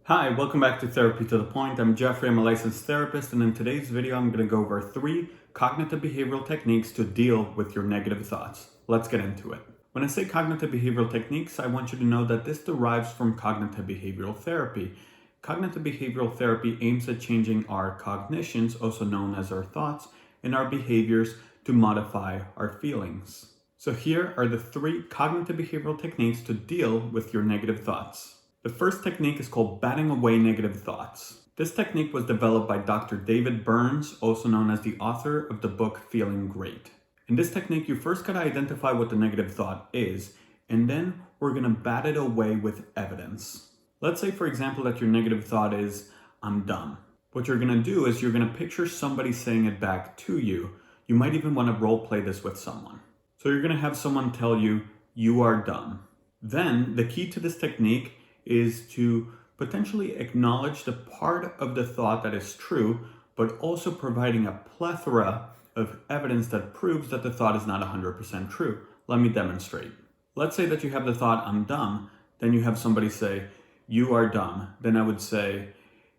Hi, welcome back to Therapy to the Point. I'm Jeffrey, I'm a licensed therapist, and in today's video, I'm going to go over 3 cognitive behavioral techniques to deal with your negative thoughts. Let's get into it. When I say cognitive behavioral techniques, I want you to know that this derives from cognitive behavioral therapy. Cognitive behavioral therapy aims at changing our cognitions, also known as our thoughts, and our behaviors to modify our feelings. So here are the 3 cognitive behavioral techniques to deal with your negative thoughts. The first technique is called batting away negative thoughts. This technique was developed by Dr. David Burns, also known as the author of the book Feeling Great. In this technique, you first gotta identify what the negative thought is, and then we're gonna bat it away with evidence. Let's say, for example, that your negative thought is, I'm dumb. What you're gonna do is you're gonna picture somebody saying it back to you. You might even wanna role play this with someone. So you're gonna have someone tell you, you are dumb. Then the key to this technique is to potentially acknowledge the part of the thought that is true, but also providing a plethora of evidence that proves that the thought is not 100% true. Let me demonstrate. Let's say that you have the thought, I'm dumb, then you have somebody say, you are dumb. Then I would say,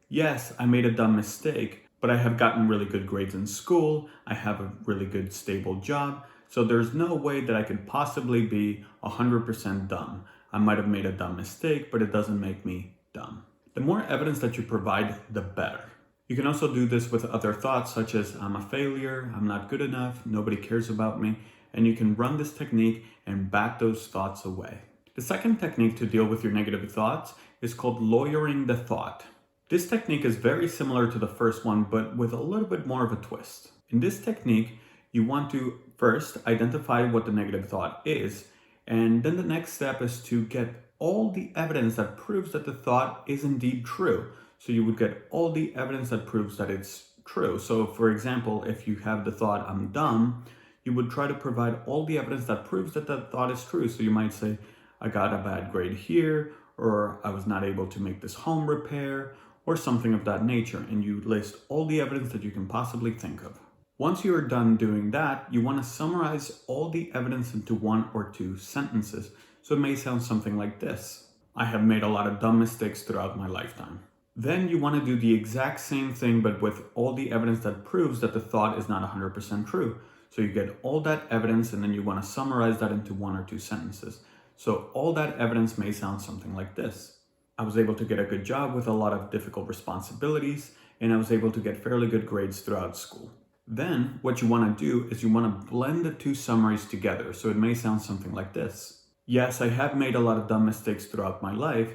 yes, I made a dumb mistake, but I have gotten really good grades in school, I have a really good stable job, so there's no way that I could possibly be 100% dumb. I might have made a dumb mistake, but it doesn't make me dumb. The more evidence that you provide, the better. You can also do this with other thoughts such as I'm a failure, I'm not good enough, nobody cares about me, and you can run this technique and bat those thoughts away. The second technique to deal with your negative thoughts is called lawyering the thought. This technique is very similar to the first one, but with a little bit more of a twist. In this technique, you want to first identify what the negative thought is, and then the next step is to get all the evidence that proves that the thought is indeed true. So you would get all the evidence that proves that it's true. So for example, if you have the thought, I'm dumb, you would try to provide all the evidence that proves that that thought is true. So you might say, I got a bad grade here, or I was not able to make this home repair, or something of that nature. And you list all the evidence that you can possibly think of. Once you are done doing that, you want to summarize all the evidence into 1 or 2 sentences. So it may sound something like this. I have made a lot of dumb mistakes throughout my lifetime. Then you want to do the exact same thing, but with all the evidence that proves that the thought is not 100% true. So you get all that evidence and then you want to summarize that into 1 or 2 sentences. So all that evidence may sound something like this. I was able to get a good job with a lot of difficult responsibilities, and I was able to get fairly good grades throughout school. Then what you want to do is you want to blend the 2 summaries together. So it may sound something like this. Yes, I have made a lot of dumb mistakes throughout my life,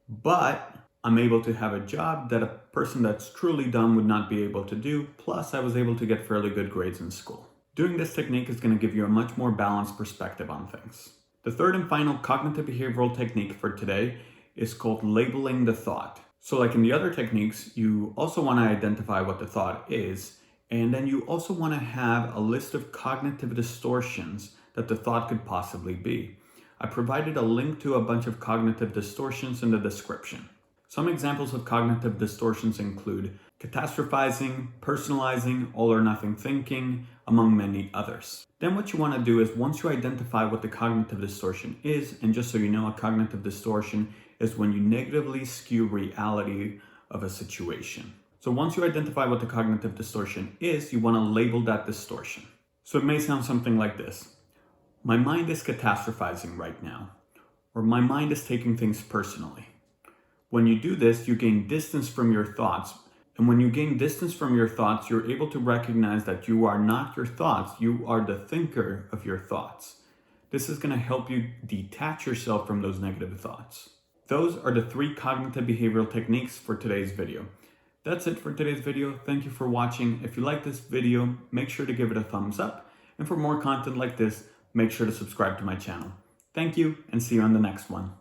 but I'm able to have a job that a person that's truly dumb would not be able to do. Plus, I was able to get fairly good grades in school. Doing this technique is going to give you a much more balanced perspective on things. The third and final cognitive behavioral technique for today is called labeling the thought. So like in the other techniques, you also want to identify what the thought is. And then you also want to have a list of cognitive distortions that the thought could possibly be. I provided a link to a bunch of cognitive distortions in the description. Some examples of cognitive distortions include catastrophizing, personalizing, all or nothing thinking, among many others. Then what you want to do is once you identify what the cognitive distortion is, and just so you know, a cognitive distortion is when you negatively skew reality of a situation. So once you identify what the cognitive distortion is, you want to label that distortion. So it may sound something like this. My mind is catastrophizing right now, or my mind is taking things personally. When you do this, you gain distance from your thoughts. And when you gain distance from your thoughts, you're able to recognize that you are not your thoughts, you are the thinker of your thoughts. This is going to help you detach yourself from those negative thoughts. Those are the 3 cognitive behavioral techniques for today's video. That's it for today's video. Thank you for watching. If you like this video, make sure to give it a thumbs up. And for more content like this, make sure to subscribe to my channel. Thank you and see you on the next one.